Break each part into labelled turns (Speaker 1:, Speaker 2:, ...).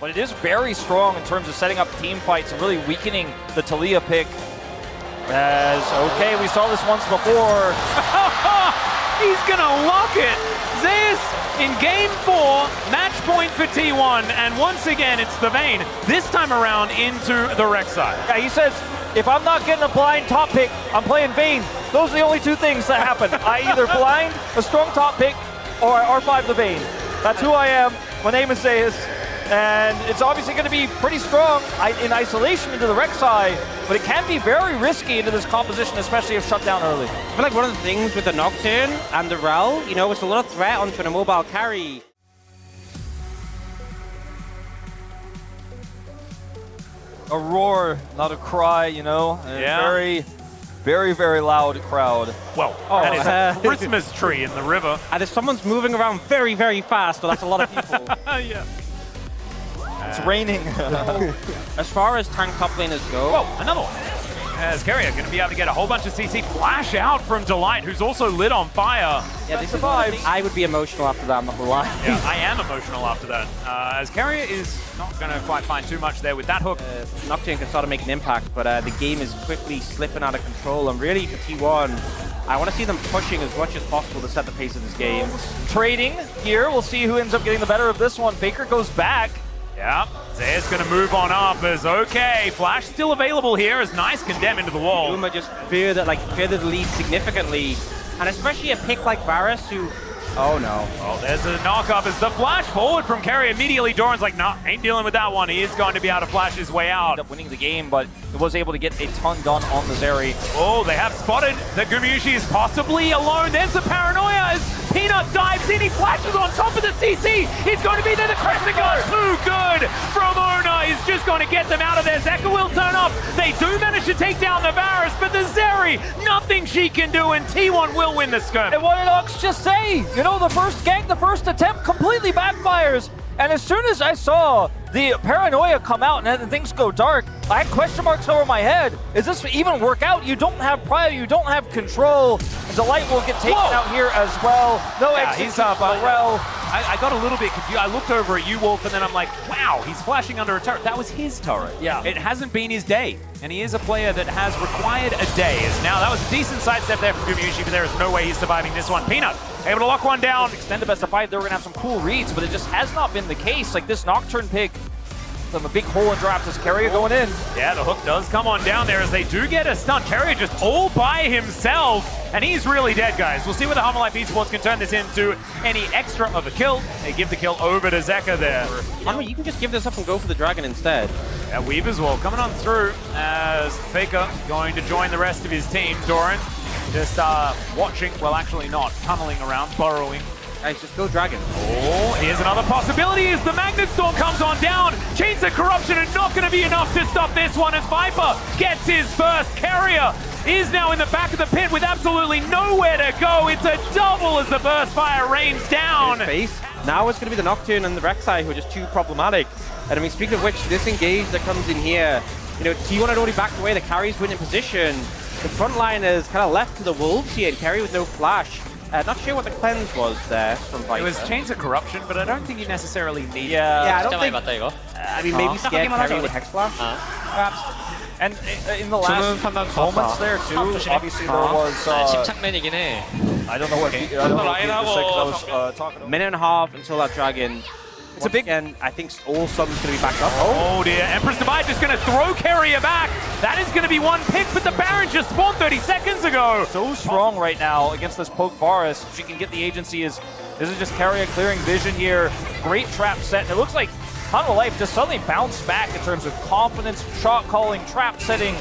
Speaker 1: But it is very strong in terms of setting up team fights and really weakening the Talia pick. As, okay, we saw this once before.
Speaker 2: He's gonna lock it. Zeus in game 4, match point for T1, and once again it's the Vayne, this time around into the Rek'Sai.
Speaker 1: Yeah, he says, if I'm not getting a blind top pick, I'm playing Vayne. Those are the only two things that happen. I either blind a strong top pick or R5 the Vayne. That's who I am. My name is Zeus. And it's obviously going to be pretty strong in isolation into the Rek'Sai, but it can be very risky into this composition, especially if shut down early.
Speaker 3: I feel like one of the things with the Nocturne and the Rel, you know, it's a lot of threat onto a mobile carry.
Speaker 1: A roar, not a cry, you know?
Speaker 2: Yeah.
Speaker 1: Very, very, very loud crowd.
Speaker 2: Well, that is a Christmas tree in the river.
Speaker 3: And if someone's moving around very, very fast, well, that's a lot of people.
Speaker 2: Yeah.
Speaker 1: It's raining.
Speaker 3: As far as tank top laners go...
Speaker 2: Whoa, another one. As Keria going to be able to get a whole bunch of CC. Flash out from Delight, who's also lit on fire.
Speaker 3: Yeah, this survives. I would be emotional after that, I'm not gonna lie.
Speaker 2: Yeah, I am emotional after that. As Keria is not going to quite find too much there with that hook.
Speaker 3: Nocturne can start to make an impact, but the game is quickly slipping out of control. And really, for T1, I want to see them pushing as much as possible to set the pace of this game.
Speaker 1: Trading here, we'll see who ends up getting the better of this one. Faker goes back.
Speaker 2: Yeah, Zeus going to move on up as okay. Flash still available here as Nice condemn into the wall.
Speaker 3: Uma just fear the lead significantly, and especially a pick like Varus who... Oh no.
Speaker 2: Oh, there's a knock-up as the flash forward from Keria. Immediately, Doran's like, nah, ain't dealing with that one. He is going to be able to flash his way out.
Speaker 1: Ended up winning the game, but it was able to get a ton done on the Zeri.
Speaker 2: Oh, they have spotted that Gumayusi is possibly alone. There's the paranoia as Peanut dives in. He flashes on top of the CC. He's going to be there. The crescent guard too good from Ona. He's just going to get them out of there. Zeka will turn up. They do manage to take down the Varus, but the Zeri, nothing she can do, and T1 will win the skirm.
Speaker 1: And what did Ox just say? You know, the first gank, the first attempt completely backfires. And as soon as I saw the paranoia come out and then things go dark, I had question marks over my head. Is this even work out? You don't have prior, you don't have control. And Delight will get taken out here as well. No exit.
Speaker 2: He's up. I got a little bit confused. I looked over at you, Wolf, and then I'm like, wow, he's flashing under a turret. That was his turret.
Speaker 1: Yeah.
Speaker 2: It hasn't been his day. And he is a player that has required a day. Now, that was a decent sidestep there from Gumayusi, but there is no way he's surviving this one. Peanut able to lock one down.
Speaker 1: Extend the best of 5. They were going to have some cool reads, but it just has not been the case. Like this Nocturne pick, from a big hole in draft as Keria going in.
Speaker 2: Yeah, the hook does come on down there as they do get a stun. Keria just all by himself, and he's really dead, guys. We'll see whether Hummerlife Esports can turn this into any extra of a kill. They give the kill over to Zeka there.
Speaker 3: Hummer, you can just give this up and go for the dragon instead.
Speaker 2: Yeah, Weave as well coming on through as Faker going to join the rest of his team. Doran just watching, well actually not, tunneling around, burrowing.
Speaker 3: Guys, just go dragon.
Speaker 2: Oh, here's another possibility as the Magnet Storm comes on down. Chains of Corruption are not going to be enough to stop this one as Viper gets his first. Keria is now in the back of the pit with absolutely nowhere to go. It's a double as the burst fire rains down.
Speaker 3: Now it's going to be the Nocturne and the Rek'Sai who are just too problematic. And I mean, speaking of which, this engage that comes in here, you know, T1 had already backed away, the carry's winning position. The front line is kind of left to the wolves here, and carry with no flash. Not sure what the cleanse was there from Viper.
Speaker 2: It was Chains of Corruption, but I don't think you necessarily need
Speaker 3: I don't think... I mean, maybe scared carry with Hex Flash?
Speaker 2: perhaps.
Speaker 1: And in the last moments there too, obviously there was...
Speaker 4: 침착맨이긴 해.
Speaker 1: I don't know what I don't know what he was saying, 'cause I was talking about.
Speaker 3: Minute and a half until that dragon. It's a big end. I think all subs going to be backed up.
Speaker 2: Oh dear, Empress Divide just going to throw Keria back. That is going to be one pick, but the Baron just spawned 30 seconds ago.
Speaker 1: So strong right now against this poke Varus. She can get the agency. This is just Keria clearing vision here. Great trap set. And it looks like Hummerlife just suddenly bounced back in terms of confidence, shot calling, trap setting.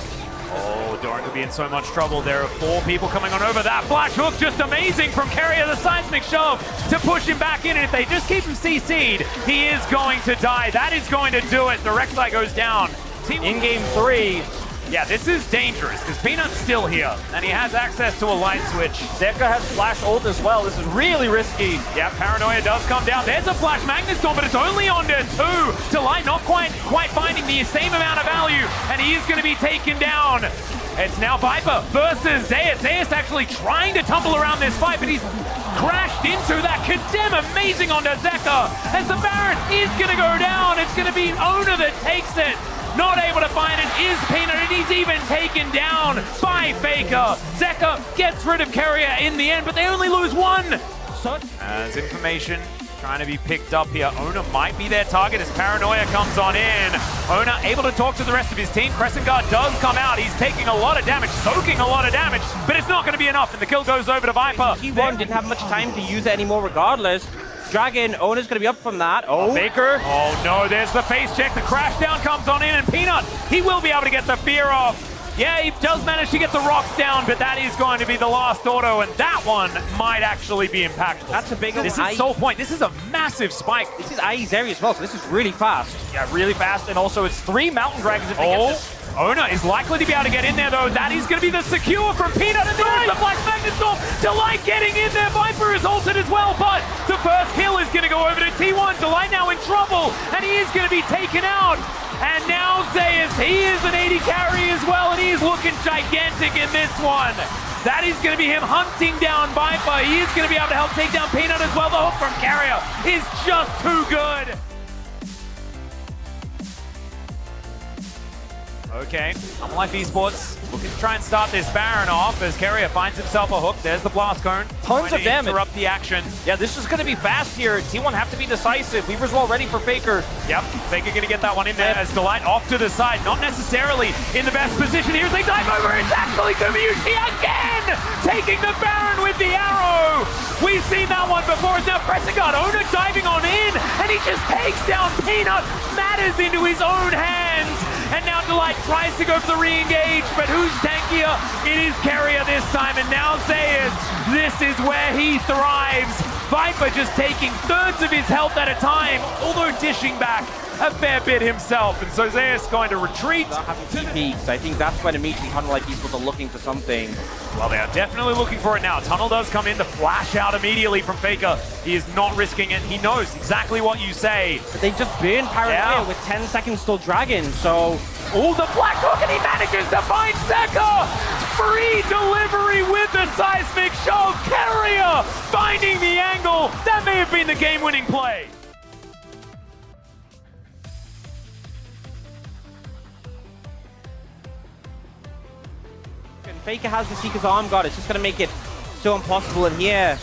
Speaker 2: Oh, Doran could be in so much trouble. There are 4 people coming on over. That flash hook just amazing from Keria, the seismic shove to push him back in. And if they just keep him CC'd, he is going to die. That is going to do it. The Rek'Sai goes down.
Speaker 1: In game 3,
Speaker 2: Yeah, this is dangerous because Peanut's still here and he has access to a light switch.
Speaker 1: Zeka has flash ult as well. This is really risky.
Speaker 2: Yeah, Paranoia does come down. There's a flash Magnus Storm, but it's only on to 2. Delight not quite finding the same amount of value, and he is going to be taken down. It's now Viper versus Zeus. Zeus actually trying to tumble around this fight, but he's crashed into that condemn. Amazing onto Zeka. As the Baron is going to go down, it's going to be Ona that takes it. Not able to find it is Peanut, and he's even taken down by Faker. Zeka gets rid of Carrier in the end, but they only lose 1. As information trying to be picked up here. Ona might be their target as Paranoia comes on in. Ona able to talk to the rest of his team. Crescent Guard does come out. He's taking a lot of damage, soaking a lot of damage, but it's not going to be enough, and the kill goes over to Viper.
Speaker 3: T1 didn't have much time to use it anymore regardless. Dragon, Ona's going to be up from that. Oh,
Speaker 2: Baker. Oh no, there's the face check. The crash down comes on in, and Peanut, he will be able to get the fear off. Yeah, he does manage to get the rocks down, but that is going to be the last auto, and that one might actually be impactful.
Speaker 3: That's a big one.
Speaker 2: This is Soul Point. This is a massive spike.
Speaker 3: This is IE's area as well, so this is really fast.
Speaker 1: Yeah, really fast, and also it's 3 Mountain Dragons if they get this.
Speaker 2: Ona is likely to be able to get in there, though. That is going to be the secure from Peanut, and there's the Black Magnet Storm. Delight getting in there. Viper is ulted as well, but the first kill is going to go over to T1. Delight now in trouble, and he is going to be taken out. And now Zeus, he is an 80 carry as well, and he is looking gigantic in this one. That is going to be him hunting down Viper. He is going to be able to help take down Peanut as well. The hook from Carrier is just too good. Okay, Life Esports looking to try and start this Baron off as Carrier finds himself a hook. There's the blast cone.
Speaker 1: Tons of damage.
Speaker 2: Interrupt the action.
Speaker 1: Yeah, this is going to be fast here. T1 have to be decisive. Weaver's well ready for Faker.
Speaker 2: Yep, Faker going to get that one in there as Delight off to the side. Not necessarily in the best position here as they dive over. It's actually Gumayusi again taking the Baron with the arrow. We've seen that one before. Now Crescent Guard, Ona diving on in, and he just takes down Peanut. Matters into his own hands. And now Delight tries to go for the re-engage, but who's tankier? It is Carrier this time, and now Zeus. This is where he thrives. Viper just taking thirds of his health at a time, although dishing back a fair bit himself. And so Zeus going to retreat.
Speaker 3: Not having TPs. I think that's when immediately Life Esports are looking for something.
Speaker 2: Well, they are definitely looking for it now. Tunnel does come in to flash out immediately from Faker. He is not risking it. He knows exactly what you say.
Speaker 3: But they just burned Paranoia with 10 seconds still Dragon, so...
Speaker 2: Oh, the Black Hook, and he manages to find Zeka! Free delivery with the seismic shove. Carrier finding the angle. That may have been the game-winning play.
Speaker 3: Faker has the Seeker's Arm Guard. It's just going to make it so impossible in here.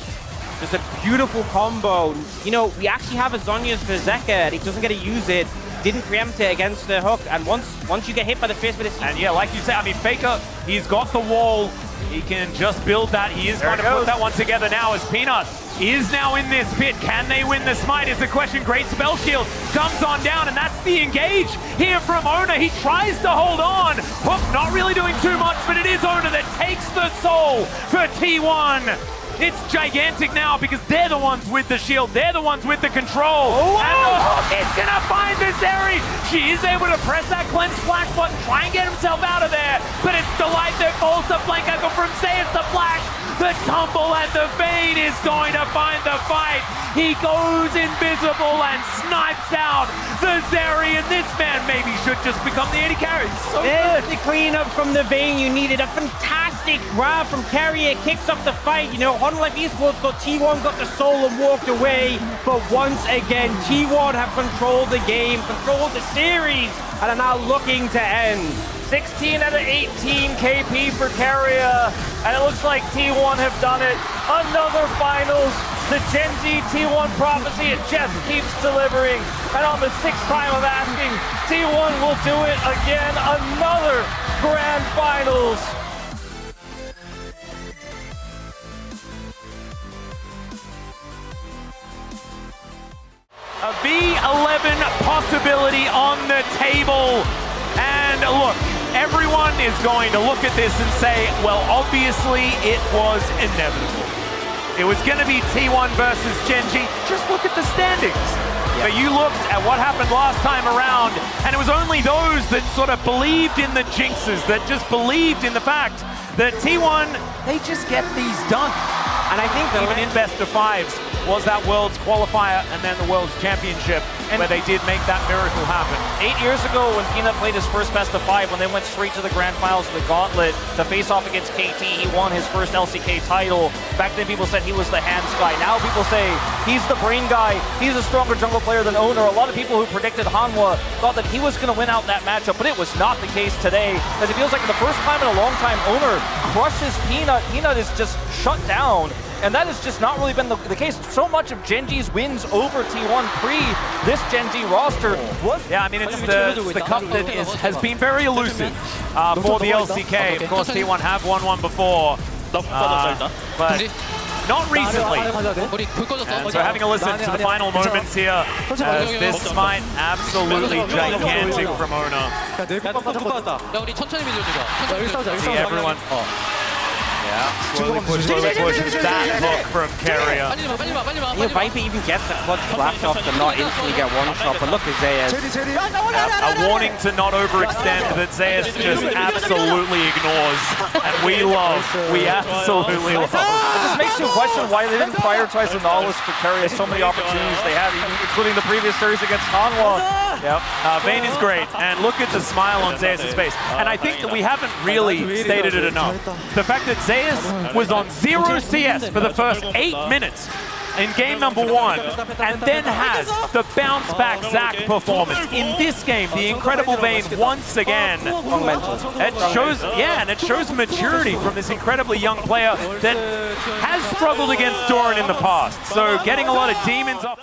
Speaker 3: Just a beautiful combo. You know, we actually have a Zhonya's for Zeka, and he doesn't get to use it. Didn't preempt it against the hook, and once you get hit by the face with it,
Speaker 2: and yeah, like you said, I mean, Faker, he's got the wall. He can just build that. He is going to put that one together now as Peanut is now in this pit. Can they win the smite is the question. Great spell shield comes on down, and that's the engage here from Ona. He tries to hold on. Hook not really doing too much, but it is Ona that takes the soul for T1. It's gigantic now because they're the ones with the shield. They're the ones with the control. Oh, and the hook is going to find this Zeri. She is able to press that cleanse flash button, try and get himself out of there. But it's Delight that falls the flank echo from Zeus the flash. The tumble and the Vayne is going to find the fight. He goes invisible and snipes out the Zeri. And this man maybe should just become the 80 carry. So
Speaker 3: there's the cleanup from the Vayne. You needed a fantastic grab from Carrier. Kicks up the fight. You know, Life Esports thought T1 got the soul and walked away. But once again, T1 have controlled the game, controlled the series, and are now looking to end.
Speaker 1: 16 out of 18 KP for Carrier, and it looks like T1 have done it. Another finals. The Gen Z T1 prophecy, it just keeps delivering. And on the 6th time of asking, T1 will do it again. Another grand finals.
Speaker 2: A V11 possibility on the table. And look, everyone is going to look at this and say, well, obviously it was inevitable. It was going to be T1 versus Gen G. Just look at the standings. But you looked at what happened last time around, and it was only those that sort of believed in the jinxes, that just believed in the fact that T1, they just get these done.
Speaker 3: And I think
Speaker 2: Even in best of fives was that World's qualifier and then the World's Championship, where they did make that miracle happen.
Speaker 1: 8 years ago when Peanut played his first best of 5, when they went straight to the grand finals of the Gauntlet to face off against KT, he won his first LCK title. Back then people said he was the hands guy. Now people say he's the brain guy, he's a stronger jungle player than Owner. A lot of people who predicted Hanwha thought that he was going to win out that matchup, but it was not the case today, as it feels like for the first time in a long time, Owner crushes Peanut. Peanut is just shut down. And that has just not really been the case. So much of Genji's wins over T1 pre this Genji roster was...
Speaker 2: Yeah, I mean, it's the cup that has been very elusive for the LCK. Of course, T1 have won one before, but not recently. And so having a listen to the final moments here, as this might absolutely gigantic from Owner. See everyone. Yeah, slowly pushes that hook from Carrier.
Speaker 3: Viper even gets a clutch flash off to not instantly get one shot, but look at Zeus.
Speaker 2: A warning to not overextend that Zeus just absolutely ignores. And we absolutely love.
Speaker 1: It just makes you question why they didn't prioritize the Nautilus to carry so many opportunities they had, including the previous series against Hanwha.
Speaker 2: Yep. Vayne is great, and look at the smile on Zeus' face. And I think that we haven't really stated it enough. The fact that Zeus was on 0 CS for the first 8 minutes in game number 1, and then has the bounce back Zac performance in this game. The incredible Vayne once again. It shows, and it shows maturity from this incredibly young player that has struggled against Doran in the past. So getting a lot of demons off.